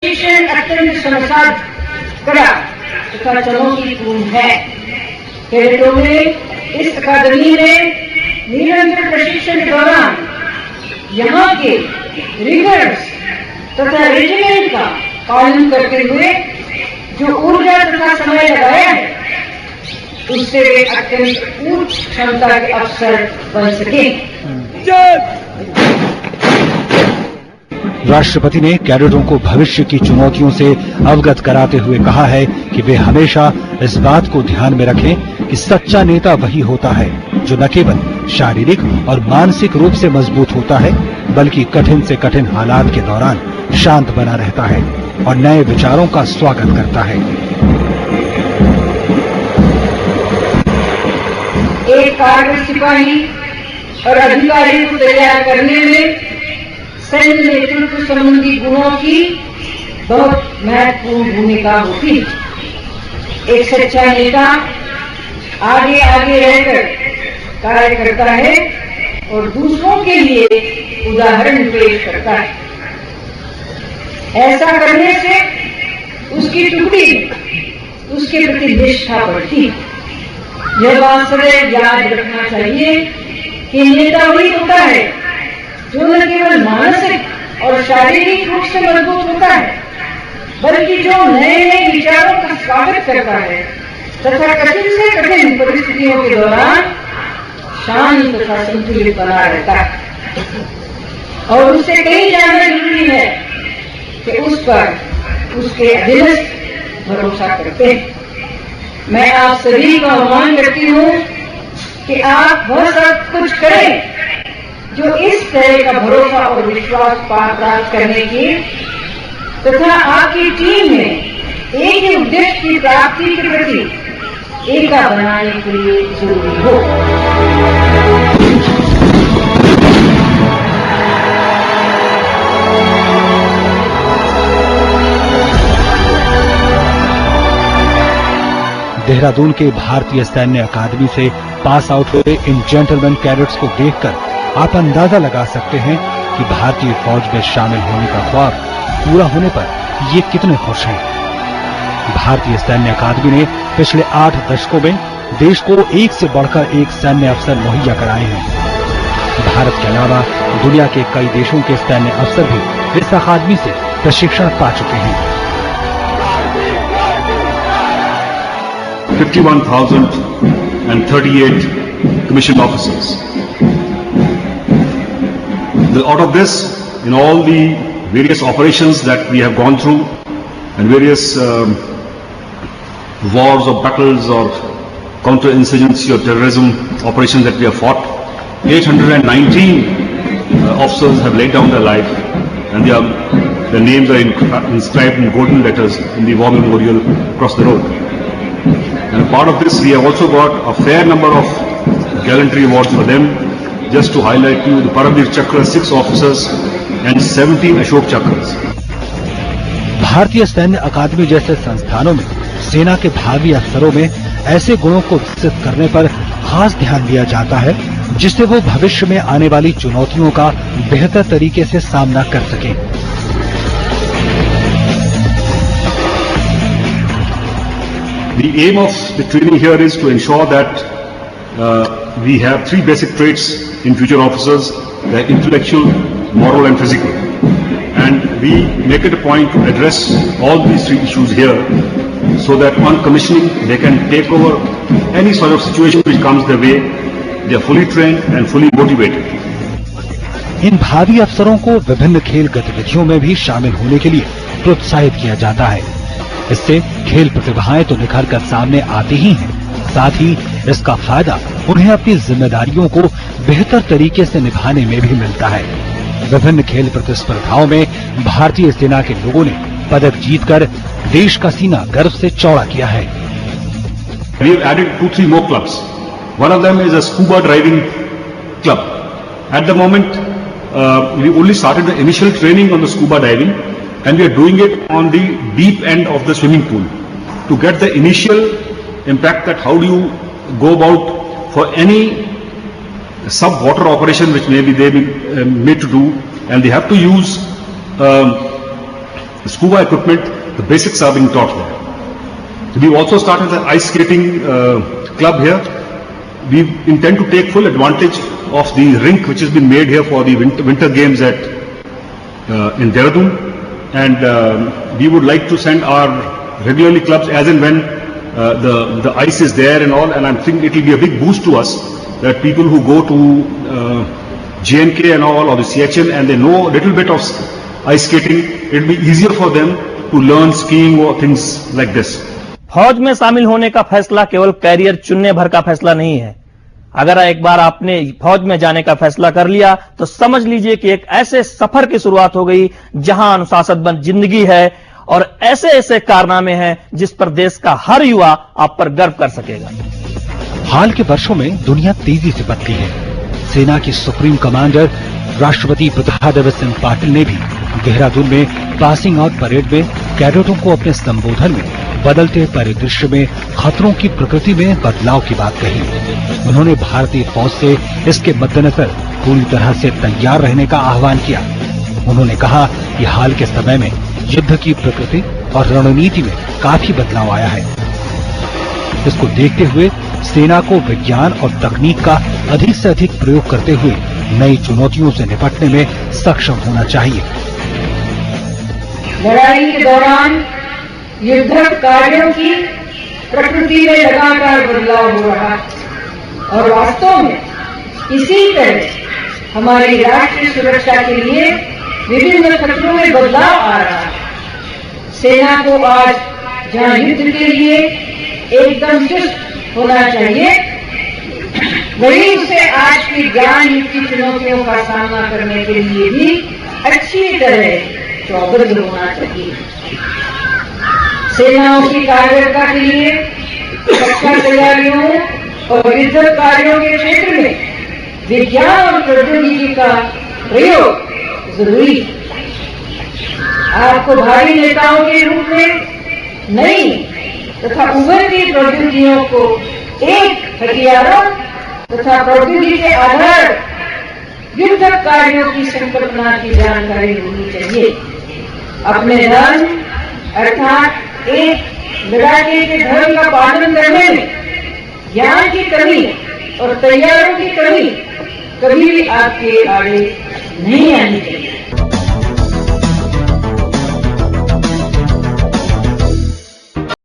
प्रशिक्षण अत्यंत समस्या कड़ा तथा चुनौतीपूर्ण है। कैडेटों में इस अकादमी में निरंतर प्रशिक्षण के दौरान यहाँ के रिगर्स तथा रेजिमेंट का पालन करते हुए जो ऊर्जा तथा समय लगाया है उससे वे अत्यंत उच्च क्षमता के अफसर बन सके। राष्ट्रपति ने कैडेटों को भविष्य की चुनौतियों से अवगत कराते हुए कहा है कि वे हमेशा इस बात को ध्यान में रखें कि सच्चा नेता वही होता है जो न केवल शारीरिक और मानसिक रूप से मजबूत होता है बल्कि कठिन से कठिन हालात के दौरान शांत बना रहता है और नए विचारों का स्वागत करता है। एक कारगर सिपाही और अधिकारी को तैयार करने में सैन्य नेतृत्व संबंधी गुणों की बहुत महत्वपूर्ण भूमिका होती है। एक सच्चा नेता आगे आगे रहकर कार्य करता है और दूसरों के लिए उदाहरण पेश करता है। ऐसा करने से उसकी टुकड़ी उसके प्रति निष्ठा बढ़ती है। यह बात सदैव याद रखना चाहिए कि नेता वही होता है जो न केवल मानसिक और शारीरिक रूप से मजबूत होता है बल्कि जो नए नए विचारों का स्वागत करता है तथा कठिन से कठिन परिस्थितियों के दौरान शांत तथा संतुलित बना रहता है। और उससे कहीं जानना जरूरी है कि उस पर उसके अधीनस्थ भरोसा करते हैं। मैं आप सभी का आह्वान करती हूँ कि आप वह सब कुछ करें जो इस तरह का भरोसा और विश्वास प्राप्त करने की तथा आपकी टीम में एक ही उद्देश्य की प्राप्ति के प्रति एकता बनाने के लिए जरूरी हो। देहरादून के भारतीय सैन्य अकादमी से पास आउट हुए इन जेंटलमैन कैडेट्स को देखकर आप अंदाजा लगा सकते हैं कि भारतीय फौज में शामिल होने का ख्वाब पूरा होने पर ये कितने खुश हैं। भारतीय सैन्य अकादमी ने पिछले 8 दशकों में देश को एक से बढ़कर एक सैन्य अफसर मुहैया कराए हैं। भारत के अलावा दुनिया के कई देशों के सैन्य अफसर भी इस अकादमी से प्रशिक्षण पा चुके हैं। 51,038 commissioned officers. Out of this, in all the various operations that we have gone through and various wars or battles or counter-insurgency or terrorism operations that we have fought, 819 officers have laid down their life and their names are inscribed in golden letters in the war memorial across the road. And a part of this, we have also got a fair number of gallantry awards for them. Just to highlight you, the Paramveer Chakra, 6 officers and 17 Ashok Chakras. भारतीय सैन्य अकादमी जैसे संस्थानों में सेना के भावी अफसरों में ऐसे गुणों को विकसित करने पर खास ध्यान दिया जाता है जिससे वो भविष्य में आने वाली चुनौतियों का बेहतर तरीके से सामना कर सकें। The aim of the training here is to ensure that we have 3 basic traits in future officers: they're intellectual, moral and physical. And we make it a point to address all these 3 issues here so that on commissioning they can take over any sort of situation which comes their way. They are fully trained and fully motivated. इन भावी अफसरों को विभिन्न खेल गतिविधियों में भी शामिल होने के लिए प्रोत्साहित किया जाता है। इससे खेल प्रतिभाएं तो निखर कर सामने आती ही हैं, साथ ही इसका फायदा उन्हें अपनी जिम्मेदारियों को बेहतर तरीके से निभाने में भी मिलता है। विभिन्न खेल प्रतिस्पर्धाओं में भारतीय सेना के लोगों ने पदक जीतकर देश का सीना गर्व से चौड़ा किया है। We have added 2-3 more clubs. One of them is a scuba diving club. At the moment, we only started the initial training on the scuba diving, and we are doing it on the deep end of the swimming pool to get the initial impact that how do you go about for any sub-water operation which maybe they be made to do, and they have to use scuba equipment, the basics are being taught there. We've also started an ice skating club here. We intend to take full advantage of the rink which has been made here for the winter games at in Dehradun, and we would like to send our regularly clubs as and when the ice is there and all, and I think it will be a big boost to us that people who go to JNK and all, or the CHN, and they know a little bit of ice skating, it will be easier for them to learn skiing or things like this. फौज में शामिल होने का फैसला केवल career चुनने भर का फैसला नहीं है। अगर एक बार आपने फौज में जाने का फैसला कर लिया तो समझ लीजिए कि एक ऐसे सफर की शुरुआत हो गई जहां अनुशासनबद्ध जिंदगी है और ऐसे ऐसे कारनामे हैं जिस पर देश का हर युवा आप पर गर्व कर सकेगा। हाल के वर्षों में दुनिया तेजी से बदली है। सेना की सुप्रीम कमांडर राष्ट्रपति प्रतापदेव सिंह पाटिल ने भी देहरादून में पासिंग आउट परेड में कैडेटों को अपने संबोधन में बदलते परिदृश्य में खतरों की प्रकृति में बदलाव की बात कही। उन्होंने भारतीय फौज से इसके मद्देनजर पूरी तरह से तैयार रहने का आह्वान किया। उन्होंने कहा कि हाल के समय में युद्ध की प्रकृति और रणनीति में काफी बदलाव आया है। इसको देखते हुए सेना को विज्ञान और तकनीक का अधिक से अधिक प्रयोग करते हुए नई चुनौतियों से निपटने में सक्षम होना चाहिए। लड़ाई के दौरान युद्ध कार्यों की प्रकृति में लगातार बदलाव हो रहा है और वास्तव में इसी तरह हमारी राष्ट्रीय सुरक्षा के लिए विभिन्न खतरों में बदलाव आ रहा है। सेना को आज जहां युद्ध के लिए एकदम चुस्त होना चाहिए, वहीं उसे आज की ज्ञान युक्त चुनौतियों का सामना करने के लिए भी अच्छी तरह चौकस होना चाहिए। सेनाओं की कार्यरता के लिए रक्षा तैयारियों और युद्ध कार्यों के क्षेत्र में विज्ञान और प्रौद्योगिकी का प्रयोग जरूरी है। आपको भावी नेताओं के रूप में नई तथा उभरती प्रौद्योगिकियों को एक हथियारों तथा प्रौद्योगिकी के आधार युद्ध कार्यों की संकल्पना की जानकारी होनी चाहिए। अपने धर्म अर्थात एक लड़ाके के धर्म का पालन करने में ज्ञान की कमी और तैयारों की कमी कभी भी आपके आगे नहीं आनी चाहिए।